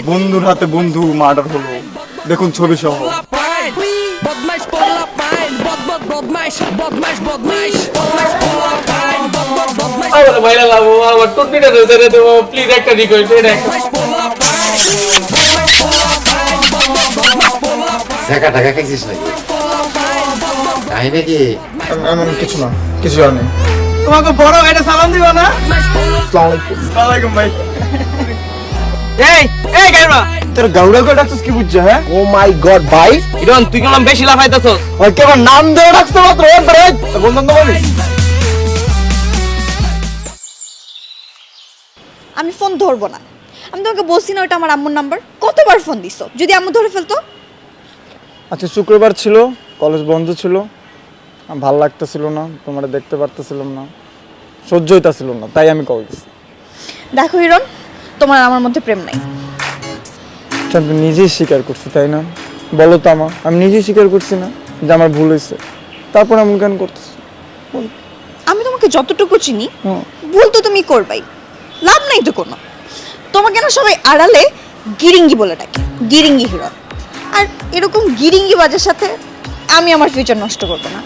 বন্ধুর হাতে বন্ধু মার্ডার হলো, দেখুন ছবি সহ। টাকা টাকা খাইছিস নাকি? তাই নাকি? এমন কিছু না, কিছু জানি। তোমাকে বড় ভাইটা সালাম দিবা না? আসসালামাইকুম ভাই। এই এই গাইরা তোর গাউরা করে ডাকছিস কি বুঝছে? হ্যাঁ, ও মাই গড ভাই ইরন তুই কেমন বেশি লাফাইতাছস? ওই কেবল নাম দিয়ে ডাকতে মাত্র একবার বন্ধন তো বলি। আমি ফোন ধরবো না। আমি তোমাকে বলছি না ওটা আমার আম্মুর নাম্বার। কতবার ফোন দিছো? যদি আম্মু ধরে ফেলতো? আচ্ছা, শুক্রবার ছিল, কলেজ বন্ধ ছিল, ভাল লাগতেছিল না, তোমার দেখতে পারতেছিলাম না, সহ্য হইতাছিল না, তাই আমি কল দিছি। দেখো হিরণ, তোমার আর আমার মধ্যে প্রেম নাই। আমি নিজেই স্বীকার করছি, তাই না? বলো তো আমি নিজেই স্বীকার করছি না যে আমার ভুল হয়েছে, তারপর এমন কেন করতেছি? আমি তোমাকে যতটুকু চিনি, ভুল তো তুমি করবাই, লাভ নাই তো কোনো। তোমাকে না সবাই আড়ালে গিরিঙ্গি বলে ডাকে, গিরিঙ্গি হিরণ। আর এরকম গিরিঙ্গি বাজের সাথে আমি আমার ফিউচার নষ্ট করবো না।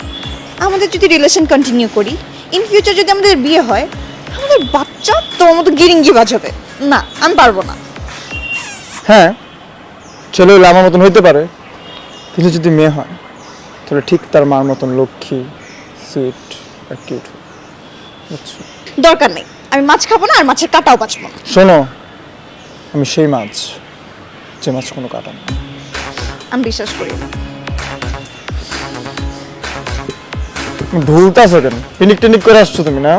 আমাদের যদি রিলেশন কন্টিনিউ করি, ইন ফিউচার যদি আমাদের বিয়ে হয়, আমাদের বাচ্চা তোমার মতো গিরিঙ্গি বাজ হবে না। আমি পারবো না। হ্যাঁ, ছেলে হলে আমার মতন হইতে পারে, কিন্তু যদি মেয়ে হয় তাহলে ঠিক তার মার মতন লক্ষ্মী, সুইট আর কিউট। বুঝছো? দরকার নেই, আমি মাছ খাবো না, আর মাছের কাটাও বাঁচবো না। শোনো, আমি সেই মাছ যে মাছ কোনো কাটা না। আমি বিশ্বাস করি না। ভুলতাছো কেন? পিনিক টিনিক করে আসছো তুমি না?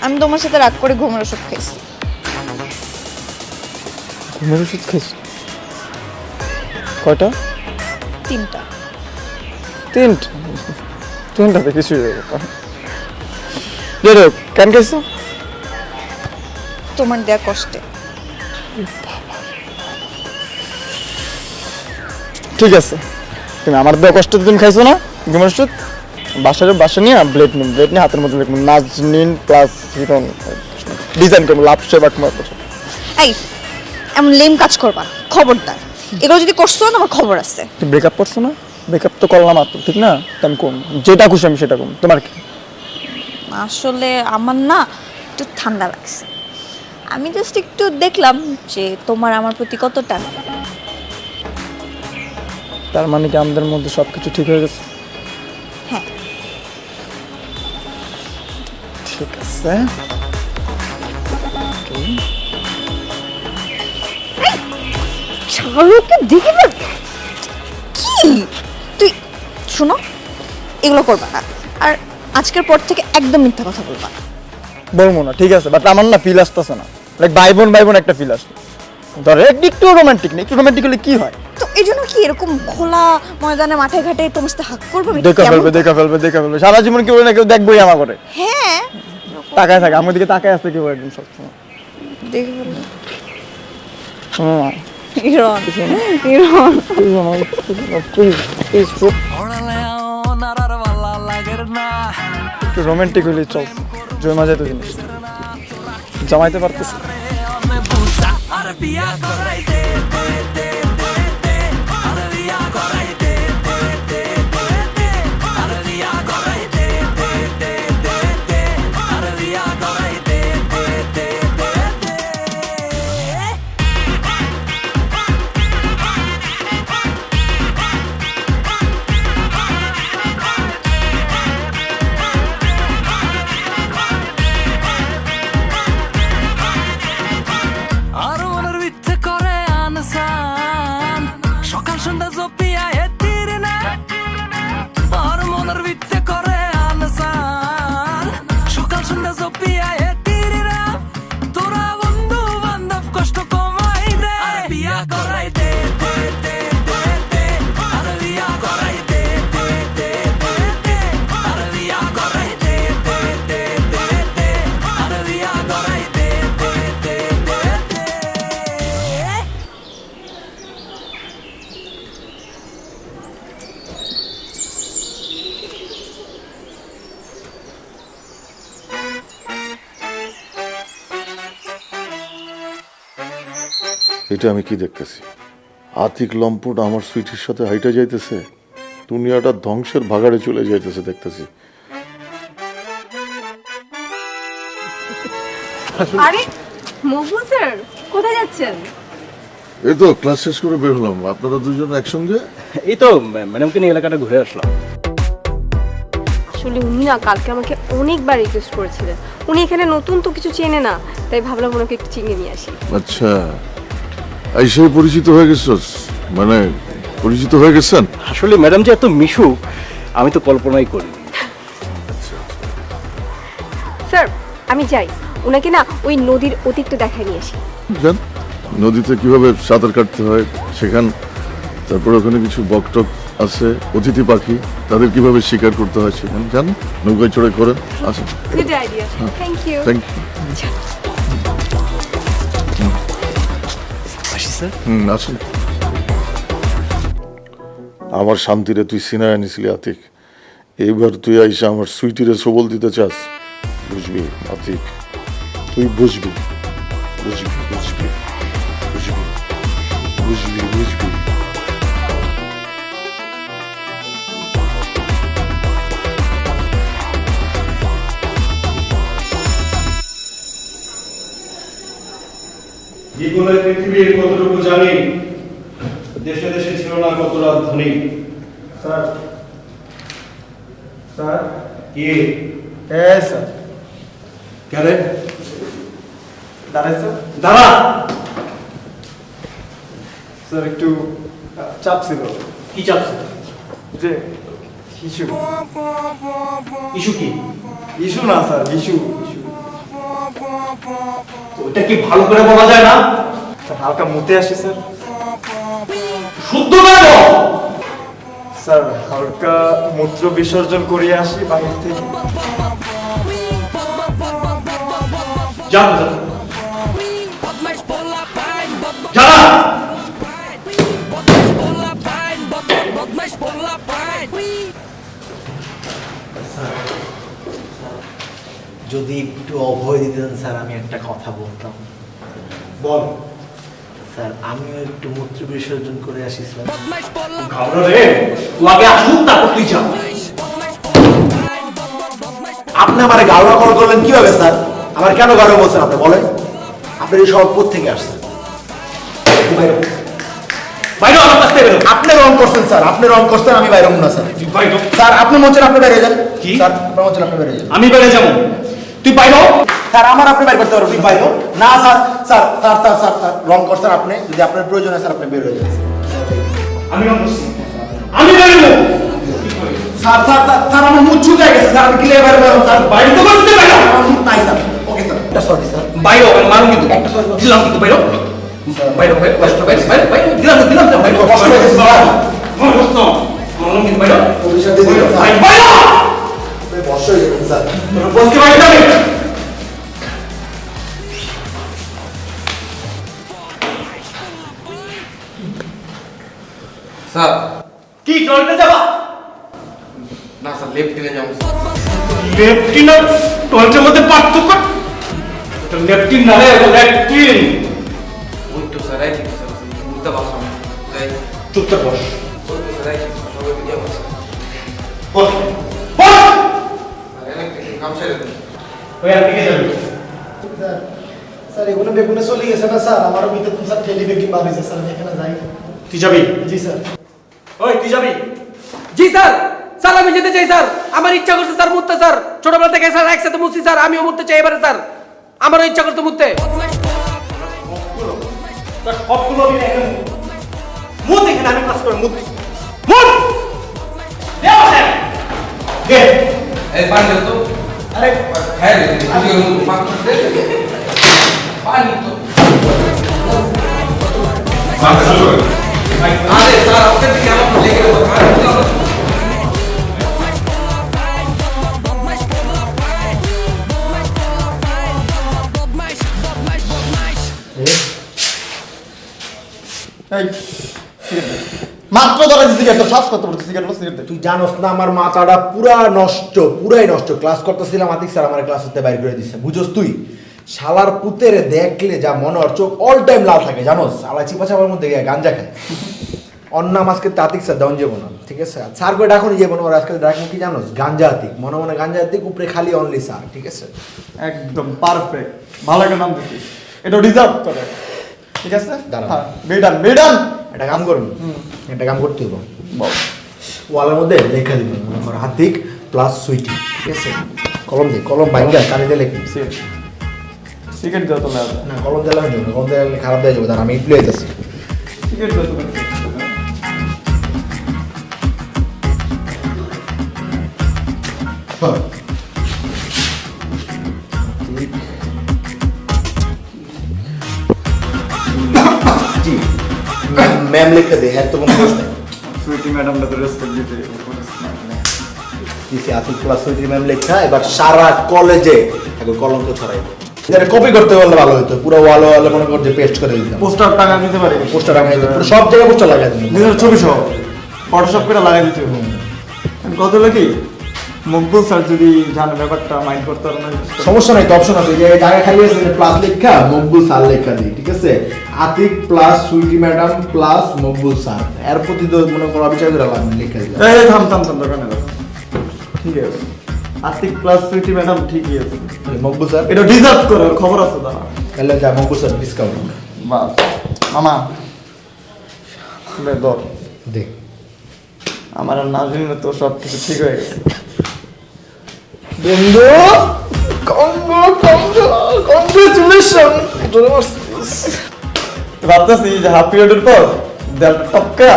আমি তোমার সাথে রাগ করে ঘুমের ওষুধ খাইছি। ঘুমের ওষুধ খাইছো? কয়টা? 3টা। তিনটাতে কিছুই হবে না। কেন খাইছো? তোমার দেয়া কষ্টে। ঠিক আছে, তুমি আমার দেওয়া কষ্ট তুমি খাইছো না ঘুমের ওষুধ? বাসা নিয়ে ব্লেড নিয়ে হাতের মধ্যে লিখবো নাজনীন প্লাস হিরণ, ডিজাইন করবো লাভ সেবা কুমার। এই এমন লেম কাজ করবা না, খবরদার। এগুলো যদি করছো না, আমার খবর আছে। তুমি ব্রেকআপ করছো না? ব্রেকআপ তো করলাম মাত্র, ঠিক না? আমি কোন যেটা খুশি আমি সেটা করবো। তোমার কি? আসলে আমার না একটু ঠান্ডা লাগছে। আমি জাস্ট একটু দেখলাম যে তোমার আমার প্রতি কত টান। তার মানে কি আমাদের মধ্যে সবকিছু ঠিক হয়ে গেছে? হ্যাঁ। ঠিক আছে। ছাড়োকে দেখে না কি তুই। শোনো, এগুলো করবা না, আর আজকের পর থেকে একদম মিথ্যা কথা বলবা না। বলবো না, ঠিক আছে, বাট আমার না ফিল আসতেছে না। লাইক ভাই বোন একটা ফিল আসছে। ধর একটু রোমান্টিক নেই, একটু রোমান্টিক হলে কি হয়? তো এই জন্য কি এরকম খোলা ময়দানে মাঠে ঘাটে তোমার সাথে হাক করবো? দেখা ফেলবে সারা জীবন কেউ না কেউ দেখবোই আমার করে। হ্যাঁ, তাকায় থাকে আমার দিকে, তাকায় আসতে কেউ একদম সবসময়। দেখে ফেলবো। শোনো না, হিরণ, একটু রোমান্টিক হলে চল, জমা যেত জিনিস জমাইতে পারতেছি। Arı olur bitti Kore anısa এটা আমি কি দেখতেছি? আতিক লম্পট আমার সুইটির সাথে হাইটা যাইতেছে, দুনিয়াটা ধ্বংসের ভাগাড়ে চলে যাইতেছে দেখতেছি। আরে মকবুল স্যার কোথায় যাচ্ছেন? এই তো ক্লাস শেষ করে বের হলাম, আপনারা দুজন একসঙ্গে? এই তো ম্যাডামকে নিয়ে এলাকাটা ঘুরে আসলাম। আসলে উনি না কালকে আমাকে অনেকবার রিকোয়েস্ট করেছিলেন, উনি এখানে নতুন তো কিছু চেনে না, তাই ভাবলাম ওনাকে একটু চিনিয়ে নিয়ে আসি। আচ্ছা, এই সেই পরিচিত হয়ে গেছস, মানে পরিচিত হয়ে গেছেন? আসলে ম্যাডাম যে এত মিশুক আমি তো কল্পনাই করিনি। স্যার আমি যাই, ওনাকে না ওই নদীর অতীতটা দেখায় নিয়ে আসি। জান, নদীতে কিভাবে সাঁতার কাটতে হয় সেখান, তারপর ওখানে কিছু বকটক আছে, অতিথি পাখি, তাদের কিভাবে শিকার করতে হয় সেখান, জান, নৌকায় চড়ে করেন। আসেন। Good idea, thank you. Thank you. আসি স্যার। আসেন। আমার শান্তিরে তুই সিনায় আনিছিলি আতিক, এইবার তুই আইসা আমার সুইটিরে সবল দিতে চাস। বুঝবি আতিক, তুই বুঝবি, বুঝবি বুঝবি বুঝবি বুঝবি বুঝবি। জীবনের পৃথিবীর কতটুকু জানি, দেশে দেশে ছিল না কত রাজধানী। স্যার স্যার কি স্যার কেন দাঁড়ায় স্যার। দাঁড়া। স্যার একটু চাপ ছিল। কি চাপছে? যে ইস্যু ইস্যু কি? ইস্যু না স্যার, ইস্যু ইস্যু ওটা কি ভালো করে বলা যায় না? স্যার হালকা মুতে আসি স্যার। শুদ্ধ কেন? স্যার হালকা মূত্র বিসর্জন করিয়ে আসি বাহির থেকে। যা যা। যদি একটু অভয় দিতেন স্যার, আমি একটা কথা বলতাম। বল। স্যার আমিও একটু মূত্র বিসর্জন করে আসি স্যার। ঘাবড়া রে, তুই আগে আসুক তারপর তুই যা। আপনি আমার গাওয়া কল করলেন কিভাবে স্যার? আমার কেন গাওয়া বলছেন আপনি বলেন? আপনার এই সব কোথা থেকে আসছেন? বাইরে আমার কাছ থেকে বেরো। আপনি রং করছেন স্যার, আপনি রং করছেন, আমি বাইরে না স্যার। বাইরে। স্যার আপনি মন চান আপনি বাইরে যান। কি? স্যার আপনার মন চান আপনি বাইরে যান। আমি বাইরে যাবো, তুই বাইরে। স্যার আমার আপনি বাইরে করতে পারবেন, বাইরে না sir. Sir sir sir sir sir, রং করছেন আপনি, যদি আপনার প্রয়োজন হয় স্যার আপনি বের হয়ে যান। আমি রং করছি, আমি বাইরে যাবো। স্যার স্যার স্যার স্যার আমার মুখ চুকে গেছে স্যার, আমি ক্লিয়ার বাইরে বেরোবো স্যার। বাইরে তো করতে বাইরে। আমার মুখ নাই স্যার। ওকে স্যার, এটা সরি স্যার। বাইরে মারুন কিন্তু একটা দিলাম কিন্তু বাইরে বাইরে বাইরে কষ্ট বাইরে বাইরে বাইরে দিলাম দিলাম বাইরে কষ্ট হয়ে গেছে স্যার। আমার কষ্ট মারুন কিন্তু বাইরে অভিশাপ দিয়ে দিলাম স্যার। বাইরে বাইরে বর্ষ হয়ে গেছে স্যার। তোর বসকে বাইরে যাবে। স্যার কি টয়লেটে যাবা? না স্যার লেফটিনে যাবো। লেফটিন আর টয়লেটের মধ্যে পার্থক্য? এটা লেফটিন না রে, লেফটিন। ওই তো স্যার এই ঠিক স্যার বুঝতে পারছো না। যাই চুপচাপ বস। ওই তো স্যার এই সবাই ভিডিও করছে। বস বস। আর এনে কাম ছেড়ে দিন। ওই আর দিকে যাবে। স্যার স্যার এগুলো বেগুনে চলে গেছে না স্যার, আমারও ভিতরে তো স্যার ঠেলি বেগি বাড়িছে স্যার, আমি এখানে যাই। তুই যাবি? জি স্যার। ওই তুই যাবি? জি স্যার। স্যার আমি যেতে চাই স্যার, আমার ইচ্ছা করছে স্যার মুততে স্যার, ছোটবেলা থেকে স্যার একসাথে মুছি স্যার, আমিও মুততে চাই এবারে স্যার, আমারও ইচ্ছা করছে মুততে। তোর সবগুলো আমি এখানে মুখ এখানে আমি ক্লাস করে মুখ মুখ দেও স্যার দে। এই পানি দাও তো। আরে খায় রে খুশি করে মুত পানি দে। পানি তো আরে স্যার ওকে দিকে আমার লেগে গেল পানি দাও। এই সিগারেট দে। মাত্র ধরে সিগারেট, তোর শ্বাস করতে পড়ছে, সিগারেট সিগারেট দে। তুই জানোস না আমার মাথাটা পুরা নষ্ট, পুরাই নষ্ট। ক্লাস করতেছিলাম, আতিক স্যার আমার ক্লাস হতে বাইর করে দিচ্ছে, বুঝোস তুই? শালার পুতেরে দেখলে যা মনে হয় চোখ অল টাইম লাল থাকে জানো, শালা চিপা চাপার মধ্যে গাঞ্জা খায়। অন্য নাম আজকে তাতিক স্যার দেওয়ান যাবো না, ঠিক আছে? স্যার করে ডাকুন যাবো না, ওর আজকে ডাকুন কি জানো, গাঞ্জা আতিক, মনে মনে গাঞ্জা আতিক, উপরে খালি অনলি স্যার, ঠিক আছে? একদম পারফেক্ট, ভালো একটা নাম দিচ্ছিস, এটা ডিজার্ভ করে, ঠিক আছে? দাঁড়ান। হ্যাঁ, মেডান মেডান একটা কাম করুন, একটা কাম করতে হবে, ওয়ালের মধ্যে লেখা দিবেন মনে করো হাতিক প্লাস সুইটি, ঠিক আছে? কলম দিই, কলম ভাঙ্গা কালি দিয়ে লিখুন। সিগারেট যত না না কলম দিলে হবে না, কলম দিলে খারাপ দিয়ে যাবো, দাঁড়া আমি একটু যাচ্ছি। সিগারেট যত জি ম্যাম লিখতে দে, হ্যাঁ তো কোনো প্রশ্ন নেই। সুইটি ম্যাডামটা তো রেসপেক্ট দিতে দিছি আতিক প্লাস সুইটি ম্যাম লেখা, এবার সারা কলেজে এখন কলঙ্ক ছড়াইবো। এটা কপি করতে পারলে ভালো হতো, পুরো ওয়ালে ওয়ালে মনে কর যে পেস্ট করে দিতাম, পোস্টার টাকা নিতে পারি, পোস্টার লাগাই দিতাম, পুরো সব জায়গায় পোস্টার লাগাই দিতাম, নিজের ছবি সহ ফটোশপ করে লাগাই দিতে হবে। কত হলো কি মকবুল স্যার যদি জানে ব্যাপারটা মাইন্ড করতে পারে না, সমস্যা নাই, তো অপশন আছে, যে জায়গা খালি আছে প্লাস লেখা মকবুল স্যার লেখা দিই, ঠিক আছে? Atik plus Sweety madam plus Maqbool sir, এর প্রতি তো মনে করো অবিচার করে লাগবে লেখা দিলাম। এই থাম থাম থাম দোকানে ঠিক আছে, আতিক প্লাস সুইটি ম্যাডাম ঠিকই আছে, মকবুল স্যার এটা ডিজার্ভ করে, ওর খবর আছে দাঁড়া। তাহলে যা মকবুল স্যার ডিসকাউন্ট বাস মামা ধর দেখ, আমার আর না জানি না তো সব কিছু ঠিক হয়ে গেছে। বন্ধু কংগ্রেচুলেশন। ভাবতেছি যে হাফ পিরিয়ডের পর দেয়ালটা টপকা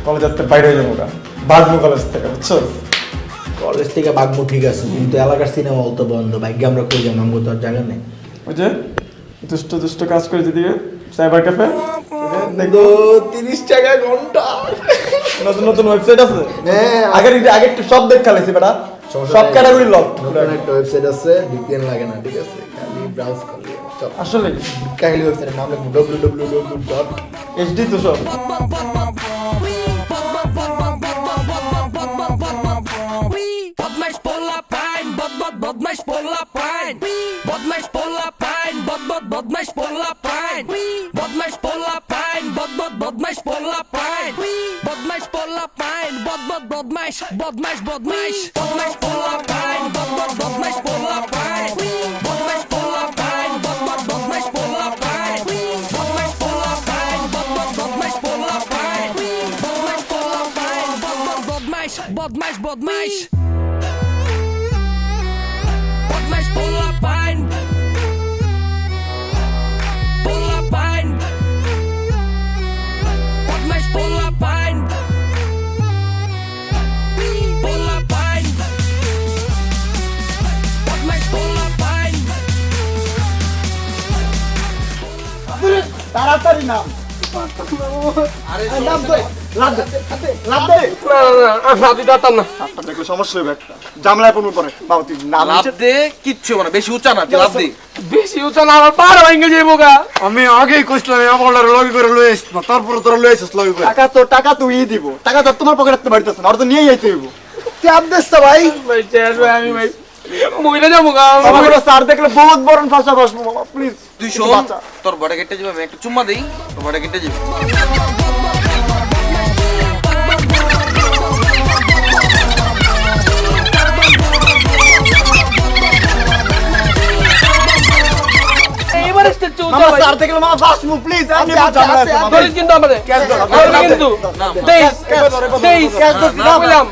কলেজের বাইরে হয়ে যাবো, বাগমু কলেজ থেকে, বুঝছো? কলেজ থেকে বাগমু ঠিক আছে, কিন্তু এলাকার সিনেমা হতো বন্ধ, ভাগ্যে আমরা কই যাবো, আমগো তো আর জায়গা নেই। ওই যে দুষ্ট দুষ্ট কাজ করে যেদিকে সাইবার ক্যাফে দেখো 30 টাকা ঘন্টা, নতুন নতুন ওয়েবসাইট আছে, হ্যাঁ আগের একটু সব দেখ খালাইছি বেটা, সব ক্যাটাগরি লক, নতুন একটা ওয়েবসাইট আছে, VPN লাগে না, ঠিক আছে? খালি ব্রাউজ করলে সব আসলে খালি ওয়েবসাইটের নাম লিখবো www. এইচডি তো সব। Botmash pola pine, botmash pola pine. Botmash pola pine, botmash pola pine. Botmash pola pine, botmash pola pine. Botmash pola pine, botmash botmash pola pine, botmash pola pine. Botmash pola pine, botmash pola pine. Botmash pola pine, botmash pola pine. Botmash pola pine, botmash Botmash pola pine. Pola pine. Botmash pola pine. Pola pine. Botmash pola pine. তাড়াতাড়ি নাম, সমস্যা হবে একটা, জামলায় পড়বে পরে বাবা, তুই নাম কিচ্ছু মানে বেশি উঁচা না, লাভ দে। বেশি উঁচা না, আমার পাড় ভেঙে যাবো গা। আমি আগেই কইছিলাম আমার লগে করে লয়ে আসছ না, তারপরে তোরা লয়ে আসছ লগে করে। টাকা তুই দিব, টাকা তো তোমার পকেটে রাখতে পারতেছ না, আর তো নিয়ে যাইতে হইব। তুই আদেশ ভাই ভাই শেষ ভাই, আমি ভাই মহিলা যাবো গা। বাবা করে স্যার দেখলে বহুত বড় ফাঁসা বসবো বাবা, প্লিজ তুই শোন, তোর বড় কেটে যাবে, আমি একটা চুম্মা দেই, তোর বড় কেটে যাবে। এইবারে স্টেজ চলছে মামা ভাই। স্যার দেখলে মামা ফাস্ট মুভ প্লিজ, আমি জামলা আছে মামা। ধরিস কিন্তু আমাদের ক্যাশ ধর, ধরবি কিন্তু তেইশ তেইশ ক্যাশ ধর, বললাম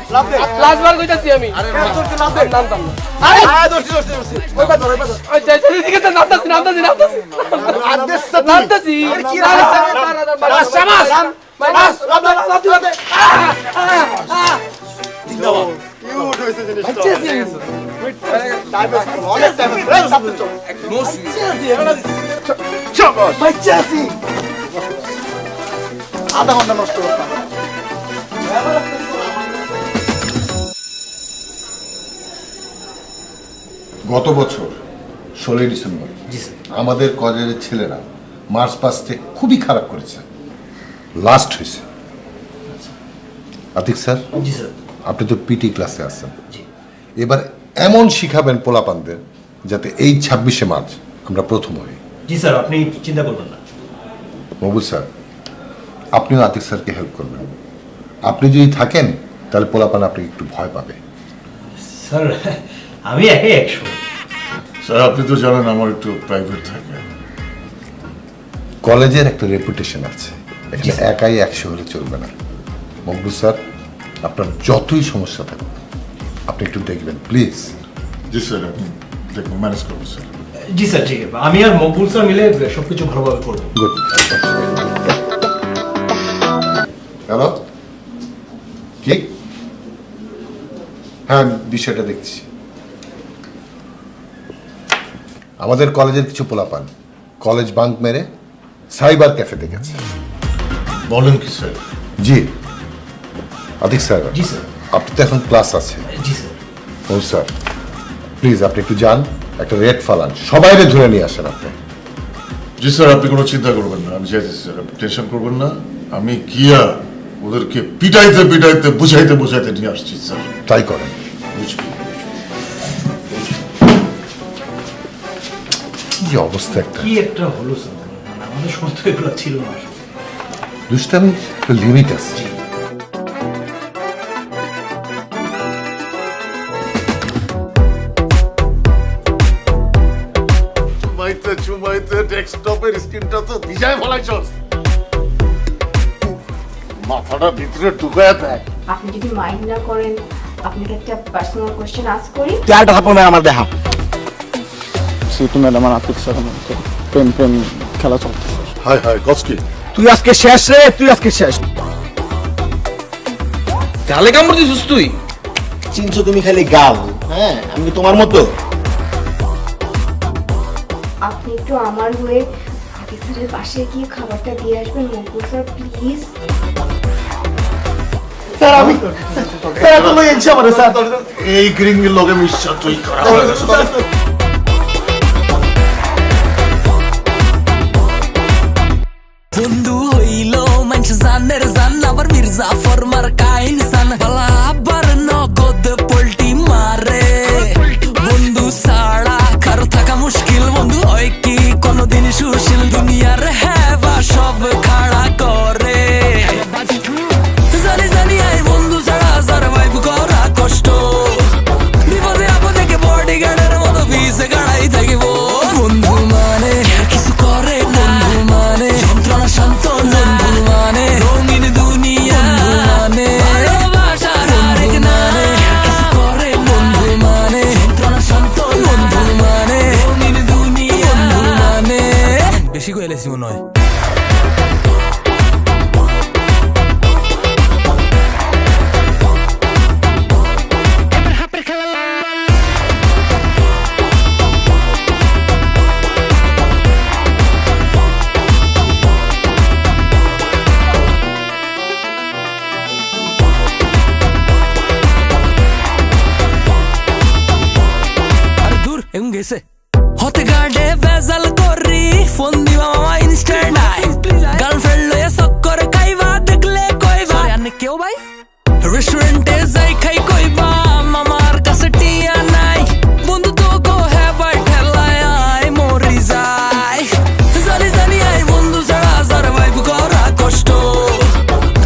লাস্ট বার কইতাছি আমি ক্যাশ ধর, লাভ দে। নামতাম না। আরে আয় ধরছি ওই পা ধর, ওই পা ধর। আচ্ছা আচ্ছা এদিকে তো নামতাছি আদেশ স্যার নামতাছি কি শাবাশ কিউট হইছে জিনিসটা। টাইম ওয়েস্ট করো, অনেক টাইম ওয়েস্ট, সামনে চল। শাবাশ বাচ্চাসি, আধা ঘন্টা নষ্ট করতাম। গত বছর 16 ডিসেম্বর আমাদের কলেজের ছেলেরা মার্চ পাস্টে খুবই খারাপ করেছে, লাস্ট হয়েছে। আতিক স্যার, জি স্যার। আপনি তো পিটি ক্লাসে আছেন, এবার এমন শিখাবেন পোলাপানদের যাতে এই 26শে মার্চ আমরা প্রথম হই। জি স্যার, আপনি চিন্তা করবেন না। মকবুল স্যার, আপনিও আতিক স্যারকে হেল্প করবেন। আপনি যদি থাকেন তাহলে পোলাপান আপনি একটু ভয় পাবে। স্যার আমি একাই 100। স্যার আপনি তো জানেন আমার একটু প্রাইভেট থাকে। কলেজের একটা রেপুটেশন আছে, এখানে একাই 100 হলে চলবে না। মকবুল স্যার, আপনার যতই সমস্যা থাকুক আপনি একটু দেখবেন প্লিজ। জি স্যার, আপনি দেখুন ম্যানেজ করবো স্যার। জি স্যার, ঠিক আছে। আমি আর মকবুল স্যার মিলে সবকিছু ভালোভাবে করবো। গুড। হ্যালো, কি? হ্যাঁ, বিষয়টা দেখছি। আমাদের কলেজের কিছু পোলাপান কলেজ বাঙ্ক মেরে সাইবার ক্যাফেতে গেছে। বলেন কি স্যার? জি আতিক স্যার। জি স্যার। আপনি তো এখন ক্লাস আছে। জি স্যার। ও স্যার, প্লিজ আপনি একটু যান, একটা রেড ফালান, সবাইকে ধরে নিয়ে আসেন আপনি। জি স্যার, আপনি কোনো চিন্তা করবেন না, আমি যাইতেছি স্যার, আপনি টেনশন করবেন না। আমি গিয়া ওদেরকে পিটাইতে পিটাইতে বুঝাইতে বুঝাইতে নিয়ে আসছি স্যার। তাই করেন। বুঝবি? কি অবস্থা একটা! কি একটা হলো স্যার, মানে আমাদের সময় তো এগুলো ছিল না। দুষ্টামি একটা লিমিট আছে। চুমাইতে চুমাইতে ডেস্কটপের স্ক্রিনটা তো ভিজায় ফলাইছস। মাথাটা ভিতরে ঢুকায় দেয়। আপনি যদি মাইন্ড না করেন, আপনাকে একটা পার্সোনাল কোশ্চেন আস্ক করি। চারটা থাপ্পড় আমার দেখা। সুইটি ম্যাডাম আর আতিক স্যারের মধ্যে প্রেম প্রেম খেলা চলতেছে। হায় হায়, কসকি তুই আজকে শেষ রে, তুই আজকে শেষ। গালে কামড় দিছিস তুই? চিনছো তুমি খালি গাল, হ্যাঁ আমি কি তোমার মতো? আপনি একটু আমার হয়ে আতিক স্যারের পাশে গিয়ে খাবারটা দিয়ে আসবেন মকবুল স্যার, প্লিজ। স্যার আমি স্যার তো লইছি আমারে স্যার। এই গ্রিঙ্গের লগে মিশা তুই করা। বন্ধু হইল মানুষ জানের জান আবার মির্জা ফরমার কাইনসান বালা আবার নগদ পোল্টি মারে। বন্ধু ছাড়া কারো থাকা মুশকিল, বন্ধু হয় কি কোনদিন সুশীল, দুনিয়ার হেবা সব খাড়া করে। জানি জানি আই বন্ধু ছাড়া সারভাইভ করা কষ্ট, বিপদে আপদে কে বডিগার্ডের মতো ভিসে গাড়াই থাকিব। বন্ধু মানে কিছু করে না, বন্ধু মানে যন্ত্রণা শান্ত, বন্ধু মানে রঙিন দুনিয়া, মানে ভালোবাসার আরেক নামে কিছু করে, বন্ধু মানে যন্ত্রণা শান্ত, বন্ধু মানে রঙিন দুনিয়া, বন্ধু মানে। বেশি কইলেছি মনে হয়। গেছে হতে গার্ডে বেজাল করি ফোন দিবা মামা ইনস্ট্যান্ট আই গার্লফ্রেন্ড লয়ে চক্কর খাইবা দেখলে কইবা আনে কেউ ভাই রেস্টুরেন্টে যাই খাই কইবা মামার কাছে টিয়া নাই বন্ধু তো গো হেবাই ঠেলায় আই মরি যাই জানি জানি আই বন্ধু ছাড়া সারভাইভ করা কষ্ট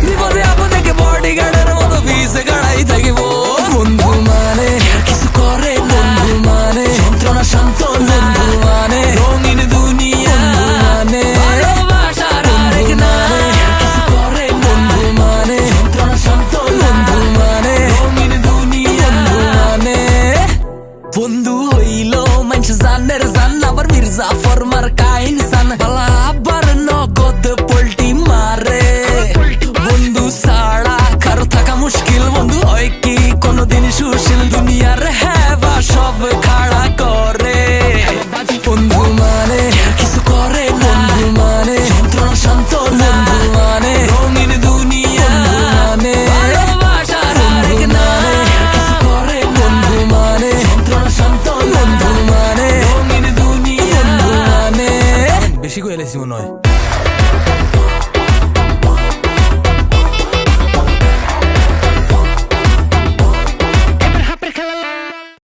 বিপদে আপদে কে বডিগার্ডের মতো ভিসে গাড়াই থাকিব বন্ধু মানে কিছু করে বন্ধু মানে যন্ত্রণা শান্ত বন্ধু মানে রঙিন দুনিয়া মানে ভালোবাসার আরেক নামে কিছু করে বন্ধু মানে যন্ত্রণা শান্ত বন্ধু মানে রঙিন দুনিয়া মানে বন্ধু হইল মানুষ জানের জান আবার মির্জা ফরমার কাইনসান বালা আবার নগদ পোল্টি মারে বন্ধু ছাড়া কারো থাকা মুশকিল বন্ধু হয় কি কোনদিন সুশীল দুনিয়ার হেবা সব খাড়া করে বন্ধু মানে কিছু করে বন্ধু মানে যন্ত্রণা শান্ত বন্ধু মানে রঙিন দুনিয়া মানে ভালোবাসার আরেক নামে কিছু করে বন্ধু মানে যন্ত্রণা শান্ত বন্ধু মানে রঙিন দুনিয়া মানে বেশি কইলেছি মনে হয়।